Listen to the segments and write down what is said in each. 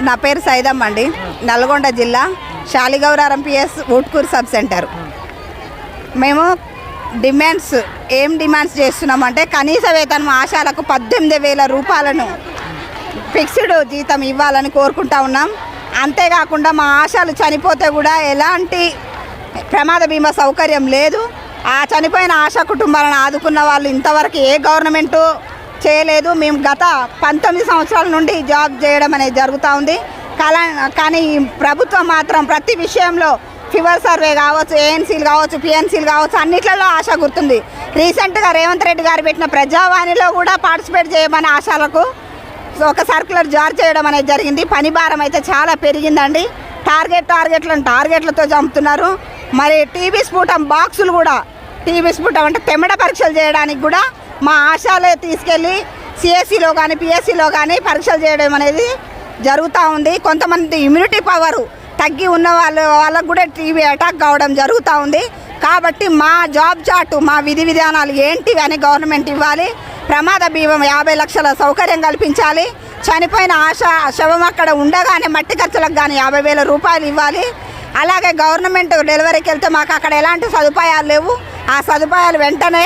నా పేరు సైదమ్మ అండి, నల్గొండ జిల్లా Shaligouraram PS Utkur sub centre. మేము ఏం డిమాండ్స్ చేస్తున్నామంటే కనీస వేతనం ఆశాలకు 18,000 రూపాయలను ఫిక్స్డ్ జీతం ఇవ్వాలని కోరుకుంటా ఉన్నాం. అంతేకాకుండా మా ఆశాలు చనిపోతే కూడా ఎలాంటి ప్రమాద బీమా సౌకర్యం లేదు. ఆ చనిపోయిన ఆశా కుటుంబాలను ఆదుకున్న వాళ్ళు ఇంతవరకు ఏ గవర్నమెంటు చేయలేదు. మేము గత 19 సంవత్సరాల నుండి జాబ్ చేయడం అనేది జరుగుతూ ఉంది. కానీ ప్రభుత్వం మాత్రం ప్రతి విషయంలో ఫీవర్ సర్వే కావచ్చు, ఏఎన్సీలు కావచ్చు, పిఎన్సీలు కావచ్చు, అన్నిట్లలో ఆశ గుర్తుంది. రీసెంట్గా రేవంత్ రెడ్డి గారు పెట్టిన ప్రజావాణిలో కూడా పార్టిసిపేట్ చేయమని ఆశాలకు ఒక సర్క్యులర్ జారీ చేయడం అనేది జరిగింది. పని భారం అయితే చాలా పెరిగిందండి. టార్గెట్లతో చంపుతున్నారు. మరి టీబీ స్ఫుటం బాక్సులు కూడా, టీబీ స్ఫుటం అంటే తెమ్మడ పరీక్షలు చేయడానికి కూడా మా ఆశాలే తీసుకెళ్ళి సిఎస్సిలో కానీ పిఎస్సిలో కానీ పరీక్షలు చేయడం అనేది జరుగుతూ ఉంది. కొంతమంది ఇమ్యూనిటీ పవరు తగ్గి ఉన్న వాళ్ళకు కూడా టీబీ అటాక్ కావడం జరుగుతూ ఉంది. కాబట్టి మా జాబ్ చార్టు, మా విధి విధానాలు ఏంటివి అని గవర్నమెంట్ ఇవ్వాలి. ప్రమాద బీమా 50 లక్షల సౌకర్యం కల్పించాలి. చనిపోయిన శవం అక్కడ ఉండగానే మట్టి ఖర్చులకు కానీ 50,000 రూపాయలు ఇవ్వాలి. అలాగే గవర్నమెంట్ డెలివరీకి వెళ్తే మాకు అక్కడ ఎలాంటి సదుపాయాలు లేవు. ఆ సదుపాయాలు వెంటనే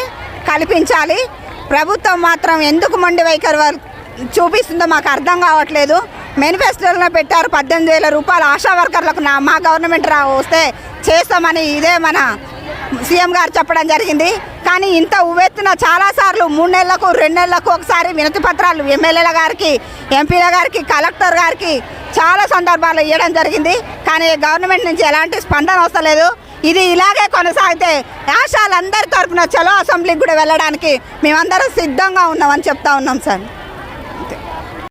కల్పించాలి. ప్రభుత్వం మాత్రం ఎందుకు మొండి వైఖరి చూపిస్తుందో మాకు అర్థం కావట్లేదు. మేనిఫెస్టోలో పెట్టారు 18,000 రూపాయలు ఆశా వర్కర్లకు మా గవర్నమెంట్ వస్తే చేస్తామని ఇదే మన సీఎం గారు చెప్పడం జరిగింది. కానీ ఇంత ఉవ్వెత్తున చాలాసార్లు 3 నెలలకు 2 నెలలకు ఒకసారి వినతి పత్రాలు ఎమ్మెల్యేల గారికి, ఎంపీల గారికి, కలెక్టర్ గారికి చాలా సందర్భాలు ఇవ్వడం జరిగింది. కానీ గవర్నమెంట్ నుంచి ఎలాంటి స్పందన వస్తలేదు. ఇది ఇలాగే కొనసాగితే ఆశాలందరి తరఫున చలో అసెంబ్లీకి కూడా వెళ్ళడానికి మేమందరం సిద్ధంగా ఉన్నామని చెప్తా ఉన్నాం సార్.